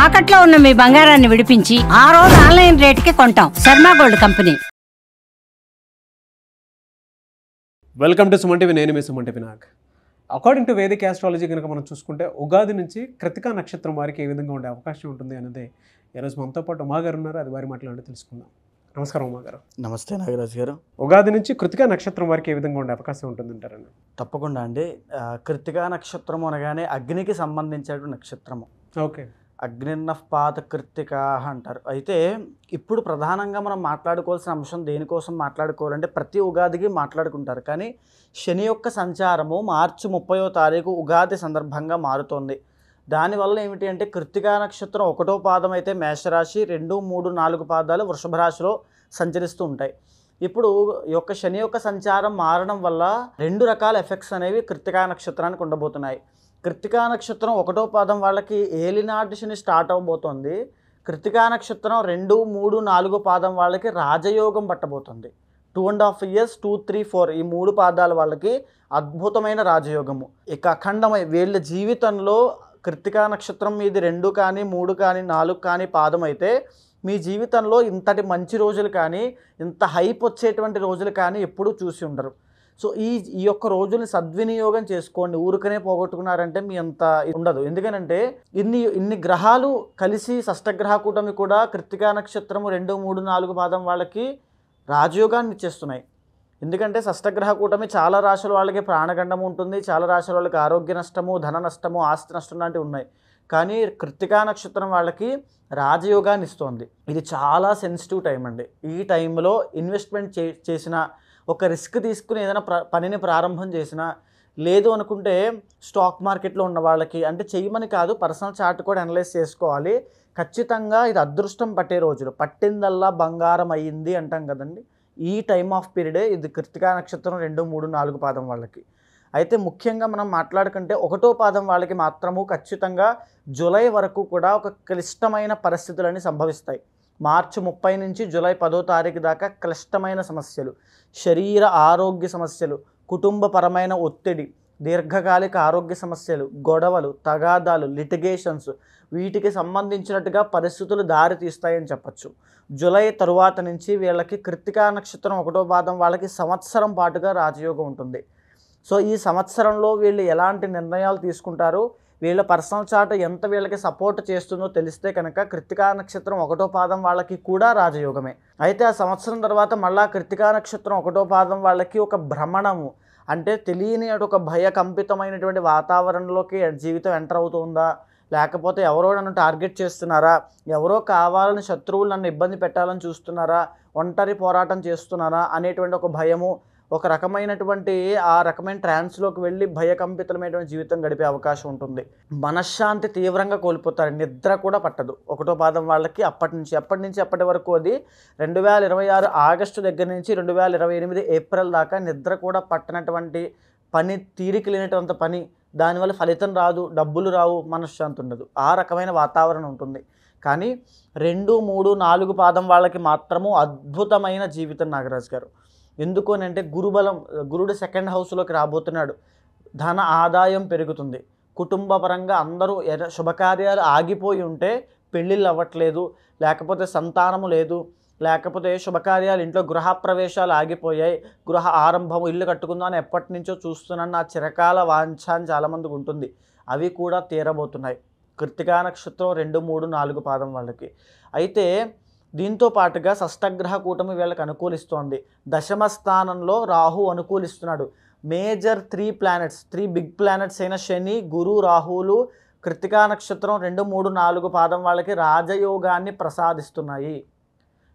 తాకట్లో ఉన్న మీ బంగారాన్ని విడిపించి ఆ రోజు ఆన్లైన్ రేటుకి కొంటాం. Sharma gold company. Welcome to Suman TV. నేను మీ Suman TV Nag. According to Vedic astrology కనుక మనం చూసుకుంటే ఉగాది నుంచి కృతికా నక్షత్రం వారికి ఏ విధంగా ఉండే అవకాశం ఉంటుంది అనేది ఈరోజు మనతో పాటు ఉమాగారు ఉన్నారు. అది వారి మాట్లాడి తెలుసుకుందాం. నమస్కారం ఉమాగారు. నమస్తే నాగరాజ్ గారు. ఉగాది నుంచి కృతికా నక్షత్రం వారికి ఏ విధంగా ఉండే అవకాశం ఉంటుందంటారండి? తప్పకుండా అండి. కృతికా నక్షత్రం అనగానే అగ్నికి సంబంధించిన నక్షత్రము. ఓకే. అగ్నిర్నఃపాత కృత్తిక అంటారు. అయితే ఇప్పుడు ప్రధానంగా మనం మాట్లాడుకోవాల్సిన అంశం దేనికోసం మాట్లాడుకోవాలంటే ప్రతి ఉగాదికి మాట్లాడుకుంటారు. కానీ శని యొక్క సంచారము మార్చి 30వ తారీఖు ఉగాది సందర్భంగా మారుతోంది. దానివల్ల ఏమిటి అంటే కృత్తికా నక్షత్రం 1వ పాదం అయితే మేషరాశి, 2, 3, 4 పాదాలు వృషభ రాశిలో సంచరిస్తూ ఉంటాయి. ఇప్పుడు ఈ యొక్క శని యొక్క సంచారం మారడం వల్ల 2 రకాల ఎఫెక్ట్స్ అనేవి కృత్తికా నక్షత్రానికి ఉండబోతున్నాయి. కృత్తికా నక్షత్రం 1వ పాదం వాళ్ళకి ఏలినాటి శని స్టార్ట్ అవబోతోంది. కృత్తికా నక్షత్రం 2, 3, 4 పాదం వాళ్ళకి రాజయోగం పట్టబోతుంది. 2.5 years, 2, 3, 4 ఈ 3 పాదాల వాళ్ళకి అద్భుతమైన రాజయోగము. ఇక అఖండమై వీళ్ళ జీవితంలో కృత్తికా నక్షత్రం మీది 2 కానీ 3 కానీ 4 కానీ పాదం అయితే మీ జీవితంలో ఇంతటి మంచి రోజులు కానీ ఇంత హైప్ వచ్చేటువంటి రోజులు కానీ ఎప్పుడూ చూసి ఉండరు. సో ఈ యొక్క రోజుల్ని సద్వినియోగం చేసుకోండి. ఊరికనే పోగొట్టుకున్నారంటే మీ అంత ఉండదు. ఎందుకనంటే ఇన్ని గ్రహాలు కలిసి షష్టగ్రహ కూటమి కూడా కృత్తికా నక్షత్రము 2, 3, 4 పాదం వాళ్ళకి రాజయోగాన్ని ఇచ్చేస్తున్నాయి. ఎందుకంటే షష్టగ్రహ కూటమి చాలా రాశుల వాళ్ళకి ప్రాణగండం ఉంటుంది, చాలా రాశుల వాళ్ళకి ఆరోగ్య నష్టము, ధన నష్టము, ఆస్తి నష్టం లాంటివి ఉన్నాయి. కానీ కృత్తికా నక్షత్రం వాళ్ళకి రాజయోగాన్ని ఇస్తోంది. ఇది చాలా సెన్సిటివ్ టైం అండి. ఈ టైంలో ఇన్వెస్ట్మెంట్ చేసిన, ఒక రిస్క్ తీసుకుని ఏదైనా పనిని ప్రారంభం చేసినా, లేదు అనుకుంటే స్టాక్ మార్కెట్లో ఉన్న వాళ్ళకి అంటే చెయ్యమని కాదు, పర్సనల్ చార్ట్ కూడా అనలైజ్ చేసుకోవాలి. ఖచ్చితంగా ఇది అదృష్టం పట్టే రోజులు. పట్టిందల్లా బంగారం అయ్యింది అంటాం కదండి. ఈ టైమ్ ఆఫ్ పీరియడే ఇది కృత్తికా నక్షత్రం 2, 3, 4 పాదం వాళ్ళకి. అయితే ముఖ్యంగా మనం మాట్లాడుకుంటే 1వ పాదం వాళ్ళకి మాత్రము ఖచ్చితంగా జూలై వరకు కూడా ఒక క్లిష్టమైన పరిస్థితులని సంభవిస్తాయి. మార్చి 30 నుంచి జూలై 10వ తారీఖు దాకా క్లిష్టమైన సమస్యలు, శరీర ఆరోగ్య సమస్యలు, కుటుంబపరమైన ఒత్తిడి, దీర్ఘకాలిక ఆరోగ్య సమస్యలు, గొడవలు, తగాదాలు, లిటిగేషన్స్, వీటికి సంబంధించినట్టుగా పరిస్థితులు దారి తీస్తాయని చెప్పచ్చు. జూలై తరువాత నుంచి వీళ్ళకి కృత్తికా నక్షత్రం 1వ పాదం వాళ్ళకి సంవత్సరం పాటుగా రాజయోగం ఉంటుంది. సో ఈ సంవత్సరంలో వీళ్ళు ఎలాంటి నిర్ణయాలు తీసుకుంటారు, వీళ్ళ పర్సనల్ చార్ట్ ఎంత వీళ్ళకి సపోర్ట్ చేస్తుందో తెలిస్తే కనుక కృత్తికా నక్షత్రం 1వ పాదం వాళ్ళకి కూడా రాజయోగమే. అయితే ఆ సంవత్సరం తర్వాత మళ్ళా కృత్తికా నక్షత్రం 1వ పాదం వాళ్ళకి ఒక భ్రమణము, అంటే తెలియని ఒక భయకంపితమైనటువంటి వాతావరణంలోకి జీవితం ఎంటర్ అవుతుందా, లేకపోతే ఎవరో నన్ను టార్గెట్ చేస్తున్నారా, ఎవరో కావాలని శత్రువులు నన్ను ఇబ్బంది పెట్టాలని చూస్తున్నారా, ఒంటరి పోరాటం చేస్తున్నారా అనేటువంటి ఒక భయము, ఒక రకమైనటువంటి ఆ రకమైన ట్రాన్స్లోకి వెళ్ళి భయకంపితమైనటువంటి జీవితం గడిపే అవకాశం ఉంటుంది. మనశ్శాంతి తీవ్రంగా కోల్పోతారు, నిద్ర కూడా పట్టదు 1వ పాదం వాళ్ళకి. అప్పటి వరకు అది 2026 ఆగస్టు దగ్గర నుంచి 2028 ఏప్రిల్ దాకా నిద్ర కూడా పట్టనటువంటి పని, తీరిక లేనటువంటి పని, దానివల్ల ఫలితం రాదు, డబ్బులు రావు, మనశ్శాంతి ఉండదు, ఆ రకమైన వాతావరణం ఉంటుంది. కానీ 2, 3, 4 పాదం వాళ్ళకి మాత్రము అద్భుతమైన జీవితం నాగరాజు గారు. ఎందుకు అని అంటే గురుబలం, గురుడు 2nd హౌస్లోకి రాబోతున్నాడు, ధన ఆదాయం పెరుగుతుంది, కుటుంబ పరంగా అందరూ శుభకార్యాలు ఆగిపోయి ఉంటే పెళ్ళిళ్ళు అవ్వట్లేదు, లేకపోతే సంతానము లేదు, లేకపోతే శుభకార్యాలు ఇంట్లో గృహప్రవేశాలు ఆగిపోయాయి, గృహ ఆరంభము, ఇల్లు కట్టుకుందామని ఎప్పటి నుంచో చూస్తున్నాను, నా చిరకాల వాంఛ అని చాలామందికి ఉంటుంది, అవి కూడా తీరబోతున్నాయి కృత్తికా నక్షత్రం 2, 3, 4 పాదం వాళ్ళకి. అయితే దీంతో పాటుగా షష్టగ్రహ కూటమి వీళ్ళకి అనుకూలిస్తోంది. దశమ స్థానంలో రాహు అనుకూలిస్తున్నాడు. మేజర్ 3 బిగ్ ప్లానెట్స్ అయిన శని, గురు, రాహువులు కృత్తికా నక్షత్రం 2, 3, 4 పాదం వాళ్ళకి రాజయోగాన్ని ప్రసాదిస్తున్నాయి.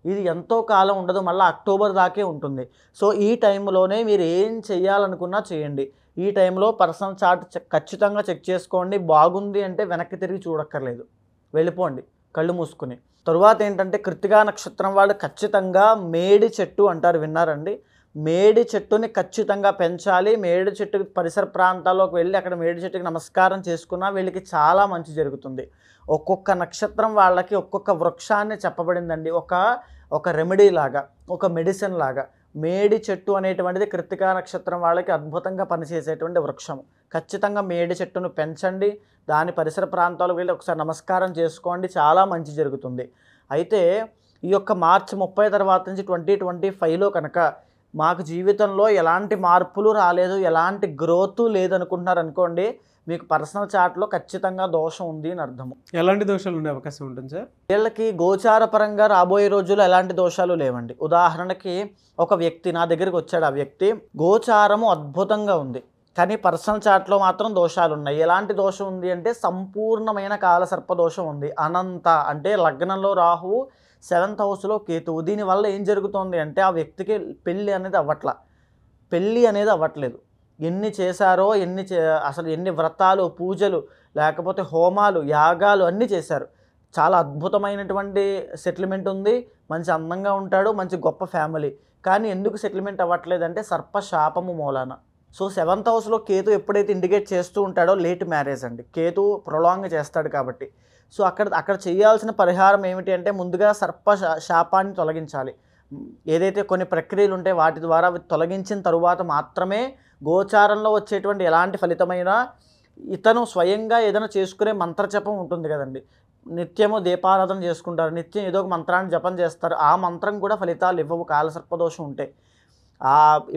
ఇది ఎంతో కాలం ఉండదు, మళ్ళీ అక్టోబర్ దాకే ఉంటుంది. సో ఈ టైంలోనే మీరు ఏం చేయాలనుకున్నా చేయండి. ఈ టైంలో పర్సనల్ చార్ట్ ఖచ్చితంగా చెక్ చేసుకోండి. బాగుంది అంటే వెనక్కి తిరిగి చూడక్కర్లేదు, వెళ్ళిపోండి కళ్ళు మూసుకుని. తరువాత ఏంటంటే కృత్తికా నక్షత్రం వాళ్ళు ఖచ్చితంగా మేడి చెట్టు అంటారు, విన్నారండి? మేడి చెట్టుని ఖచ్చితంగా పెంచాలి. మేడి చెట్టు పరిసర ప్రాంతాల్లోకి వెళ్ళి అక్కడ మేడి చెట్టుకి నమస్కారం చేసుకున్నా వీళ్ళకి చాలా మంచి జరుగుతుంది. ఒక్కొక్క నక్షత్రం వాళ్ళకి ఒక్కొక్క వృక్షాన్ని చెప్పబడిందండి, ఒక రెమెడీ లాగా, ఒక మెడిసిన్ లాగా. మేడి చెట్టు అనేటువంటిది కృత్తికా నక్షత్రం వాళ్ళకి అద్భుతంగా పనిచేసేటువంటి వృక్షం. ఖచ్చితంగా మేడి చెట్టును పెంచండి. దాని పరిసర ప్రాంతాలకు వెళ్ళి ఒకసారి నమస్కారం చేసుకోండి, చాలా మంచి జరుగుతుంది. అయితే ఈ యొక్క మార్చి 30 తర్వాత నుంచి 2025లో కనుక మాకు జీవితంలో ఎలాంటి మార్పులు రాలేదు, ఎలాంటి గ్రోత్ లేదనుకుంటున్నారు అనుకోండి, మీకు పర్సనల్ చార్ట్లో ఖచ్చితంగా దోషం ఉంది అని అర్థము. ఎలాంటి దోషాలు ఉండే అవకాశం ఉంటుంది సార్? వీళ్ళకి గోచార పరంగా రాబోయే రోజుల్లో ఎలాంటి దోషాలు లేవండి. ఉదాహరణకి ఒక వ్యక్తి నా దగ్గరికి వచ్చాడు. ఆ వ్యక్తి గోచారము అద్భుతంగా ఉంది, కానీ పర్సనల్ చార్ట్లో మాత్రం దోషాలు ఉన్నాయి. ఎలాంటి దోషం ఉంది అంటే సంపూర్ణమైన కాలసర్ప దోషం ఉంది. అనంత అంటే లగ్నంలో రాహువు, 7th హౌస్లో కేతువు. దీనివల్ల ఏం జరుగుతుంది అంటే ఆ వ్యక్తికి పెళ్ళి అనేది అవ్వట్లేదు. ఎన్ని చేశారో అసలు ఎన్ని వ్రతాలు, పూజలు, లేకపోతే హోమాలు, యాగాలు అన్నీ చేశారు. చాలా అద్భుతమైనటువంటి సెటిల్మెంట్ ఉంది, మంచి అందంగా ఉంటాడు, మంచి గొప్ప ఫ్యామిలీ. కానీ ఎందుకు సెటిల్మెంట్ అవ్వట్లేదంటే సర్పశాపము మూలాన. సో 7th హౌస్లో కేతు ఎప్పుడైతే ఇండికేట్ చేస్తూ ఉంటాడో లేట్ మ్యారేజ్ అండి. కేతు ప్రొలాంగ్ చేస్తాడు కాబట్టి. సో అక్కడ చేయాల్సిన పరిహారం ఏమిటి అంటే ముందుగా శాపాన్ని తొలగించాలి. ఏదైతే కొన్ని ప్రక్రియలు ఉంటాయి వాటి ద్వారా అవి తొలగించిన తరువాత మాత్రమే గోచారంలో వచ్చేటువంటి ఎలాంటి ఫలితమైనా ఇతను స్వయంగా ఏదైనా చేసుకునే మంత్రజపం ఉంటుంది కదండి. నిత్యము దీపారాధన చేసుకుంటారు, నిత్యం ఏదో ఒక మంత్రాన్ని జపం చేస్తారు. ఆ మంత్రం కూడా ఫలితాలు ఇవ్వవు కాలసర్పదోషం ఉంటే.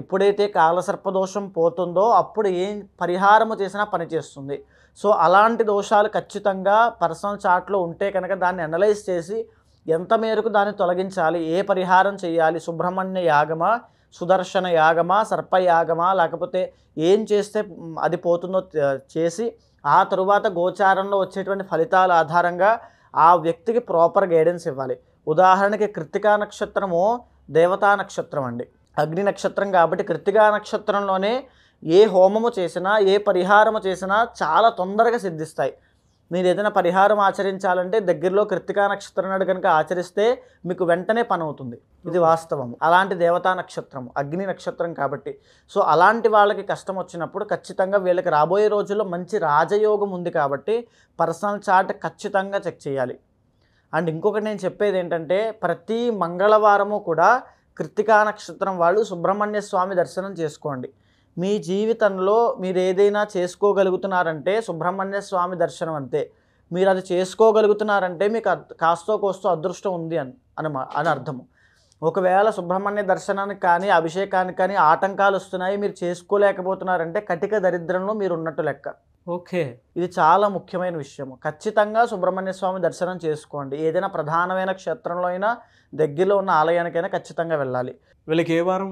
ఎప్పుడైతే కాలసర్పదోషం పోతుందో అప్పుడు ఏం పరిహారము చేసినా పనిచేస్తుంది. సో అలాంటి దోషాలు ఖచ్చితంగా పర్సనల్ చార్ట్లో ఉంటే కనుక దాన్ని అనలైజ్ చేసి ఎంత మేరకు దాన్ని తొలగించాలి, ఏ పరిహారం చేయాలి, సుబ్రహ్మణ్య యాగమా, సుదర్శన యాగమా, సర్పయాగమా, లేకపోతే ఏం చేస్తే అది పోతుందో చేసి ఆ తరువాత గోచారంలో వచ్చేటువంటి ఫలితాల ఆధారంగా ఆ వ్యక్తికి ప్రాపర్ గైడెన్స్ ఇవ్వాలి. ఉదాహరణకి కృత్తికా నక్షత్రము దేవతా నక్షత్రం అండి, అగ్ని నక్షత్రం కాబట్టి కృత్తికా నక్షత్రంలోనే ఏ హోమము చేసినా ఏ పరిహారము చేసినా చాలా తొందరగా సిద్ధిస్తాయి. మీరు ఏదైనా పరిహారం ఆచరించాలంటే దగ్గరలో కృత్తికా నక్షత్రం నాడు కనుక ఆచరిస్తే మీకు వెంటనే పని అవుతుంది. ఇది వాస్తవము. అలాంటి దేవతా నక్షత్రము అగ్ని నక్షత్రం కాబట్టి. సో అలాంటి వాళ్ళకి కష్టం వచ్చినప్పుడు ఖచ్చితంగా వీళ్ళకి రాబోయే రోజుల్లో మంచి రాజయోగం ఉంది కాబట్టి పర్సనల్ చార్ట్ ఖచ్చితంగా చెక్ చేయాలి. అండ్ ఇంకొకటి నేను చెప్పేది ఏంటంటే ప్రతి మంగళవారము కూడా కృత్తికా నక్షత్రం వాళ్ళు సుబ్రహ్మణ్య స్వామి దర్శనం చేసుకోండి. మీ జీవితంలో మీరు ఏదైనా చేసుకోగలుగుతున్నారంటే సుబ్రహ్మణ్య స్వామి దర్శనం అంతే. మీరు అది చేసుకోగలుగుతున్నారంటే మీకు కాస్తో కోస్తో అదృష్టం ఉంది అని అర్థము. ఒకవేళ సుబ్రహ్మణ్య దర్శనానికి కానీ అభిషేకానికి కానీ ఆటంకాలు వస్తున్నాయి, మీరు చేసుకోలేకపోతున్నారంటే కటిక దరిద్రంలో మీరు ఉన్నట్టు లెక్క. ఓకే, ఇది చాలా ముఖ్యమైన విషయము. ఖచ్చితంగా సుబ్రహ్మణ్య స్వామి దర్శనం చేసుకోండి. ఏదైనా ప్రధానమైన క్షేత్రంలో అయినా దగ్గరలో ఉన్న ఆలయానికైనా ఖచ్చితంగా వెళ్ళాలి. వీళ్ళకి ఏ వారం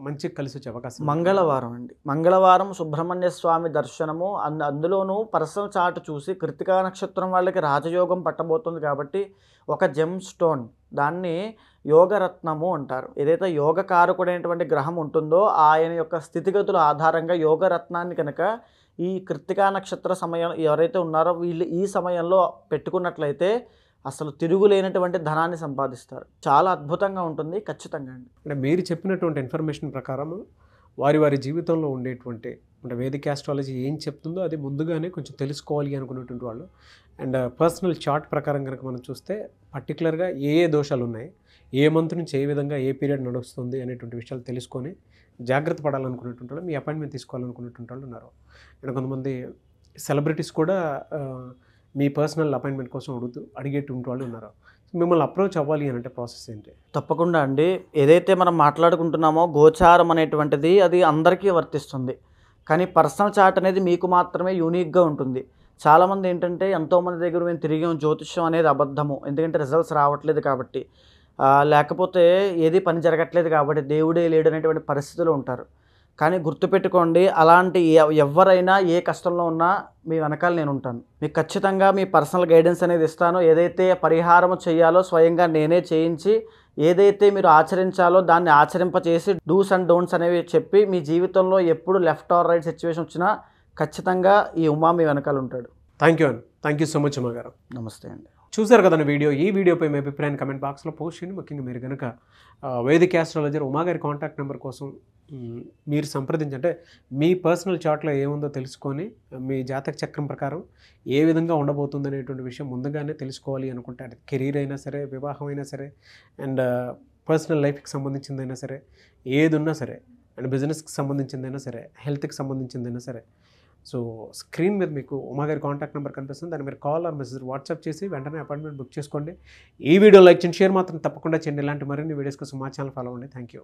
మంచి కలిసి వచ్చే అవకాశం? మంగళవారం అండి. మంగళవారం సుబ్రహ్మణ్య స్వామి దర్శనము. అందులోనూ పర్సనల్ చార్ట్ చూసి కృత్తికా నక్షత్రం వాళ్ళకి రాజయోగం పట్టబోతుంది కాబట్టి ఒక జెమ్ స్టోన్, దాన్ని యోగరత్నము అంటారు. ఏదైతే యోగకారకుడైనటువంటి గ్రహం ఉంటుందో ఆయన యొక్క స్థితిగతుల ఆధారంగా యోగరత్నాన్ని కనుక ఈ కృత్తికా నక్షత్ర సమయం ఎవరైతే ఉన్నారో వీళ్ళు ఈ సమయంలో పెట్టుకున్నట్లయితే అసలు తిరుగులేనటువంటి ధనాన్ని సంపాదిస్తారు. చాలా అద్భుతంగా ఉంటుంది. ఖచ్చితంగా అండి. అంటే మీరు చెప్పినటువంటి ఇన్ఫర్మేషన్ ప్రకారం వారి జీవితంలో ఉండేటువంటి అంటే వేదిక ఆస్ట్రాలజీ ఏం చెప్తుందో అది ముందుగానే కొంచెం తెలుసుకోవాలి అనుకున్నటువంటి వాళ్ళు. అండ్ పర్సనల్ చార్ట్ ప్రకారం కనుక మనం చూస్తే పర్టికులర్గా ఏ దోషాలు ఉన్నాయి, ఏ మంత్ నుంచి ఏ విధంగా ఏ పీరియడ్ నడుస్తుంది అనేటువంటి విషయాలు తెలుసుకొని జాగ్రత్త పడాలనుకునేటువంటి వాళ్ళు, మీ అపాయింట్మెంట్ తీసుకోవాలనుకునేటువంటి వాళ్ళు ఉన్నారు. అండ్ కొంతమంది సెలబ్రిటీస్ కూడా మీ పర్సనల్ అపాయింట్మెంట్ కోసం అడిగేటువంటి వాళ్ళు ఉన్నారు. మిమ్మల్ని అప్రోచ్ అవ్వాలి అని అంటే ప్రాసెస్ ఏంటి? తప్పకుండా అండి. ఏదైతే మనం మాట్లాడుకుంటున్నామో గోచారం అనేటువంటిది అది అందరికీ వర్తిస్తుంది, కానీ పర్సనల్ చార్ట్ అనేది మీకు మాత్రమే యూనిక్గా ఉంటుంది. చాలామంది ఏంటంటే ఎంతోమంది దగ్గర మేము తిరిగాం, జ్యోతిష్యం అనేది అబద్ధము, ఎందుకంటే రిజల్ట్స్ రావట్లేదు కాబట్టి, లేకపోతే ఏది పని జరగట్లేదు కాబట్టి, దేవుడే లేడు అనేటువంటి పరిస్థితులు ఉంటారు. కానీ గుర్తుపెట్టుకోండి, అలాంటి ఎవరైనా ఏ కష్టంలో ఉన్నా మీ వెనకాల నేను ఉంటాను. మీకు ఖచ్చితంగా మీ పర్సనల్ గైడెన్స్ అనేది ఇస్తాను. ఏదైతే పరిహారం చేయాలో స్వయంగా నేనే చేయించి, ఏదైతే మీరు ఆచరించాలో దాన్ని ఆచరింపచేసి డూస్ అండ్ డోంట్స్ అనేవి చెప్పి మీ జీవితంలో ఎప్పుడు లెఫ్ట్ ఆర్ రైట్ సిచ్యువేషన్ వచ్చినా ఖచ్చితంగా ఈ ఉమా మీ వెనకాల ఉంటాడు. Thank you so much Uma గారు. నమస్తే అండి. చూసారు కదండి వీడియో. ఈ వీడియోపై మీ అభిప్రాయాన్ని కమెంట్ బాక్స్లో పోస్ట్ చేయండి. ముఖ్యంగా మీరు కనుక వేదిక ఆస్ట్రాలజర్ ఉమా గారి కాంటాక్ట్ నెంబర్ కోసం మీరు సంప్రదించంటే మీ పర్సనల్ చార్ట్లో ఏముందో తెలుసుకొని మీ జాతక చక్రం ప్రకారం ఏ విధంగా ఉండబోతుంది అనేటువంటి విషయం ముందుగానే తెలుసుకోవాలి అనుకుంటే, అది కెరీర్ అయినా సరే, వివాహం అయినా సరే, అండ్ పర్సనల్ లైఫ్కి సంబంధించిందైనా సరే, ఏది ఉన్నా సరే, అండ్ బిజినెస్కి సంబంధించిందైనా సరే, హెల్త్కి సంబంధించిందైనా సరే, సో స్క్రీన్ మీద మీకు ఉమాగారి కాంటాక్ట్ నెంబర్ కనిపిస్తుంది, దాన్ని మీరు కాల్ ఆర్ మెసేజ్ వాట్సాప్ చేసి వెంటనే అపాయింట్మెంట్ బుక్ చేసుకోండి. ఈ వీడియో లైక్ చేయండి, షేర్ మాత్రం తప్పకుండా చేయండి. ఇలాంటి మరిన్ని వీడియోస్ కోసం మా ఛానల్ ఫాలో అవ్వండి. Thank you.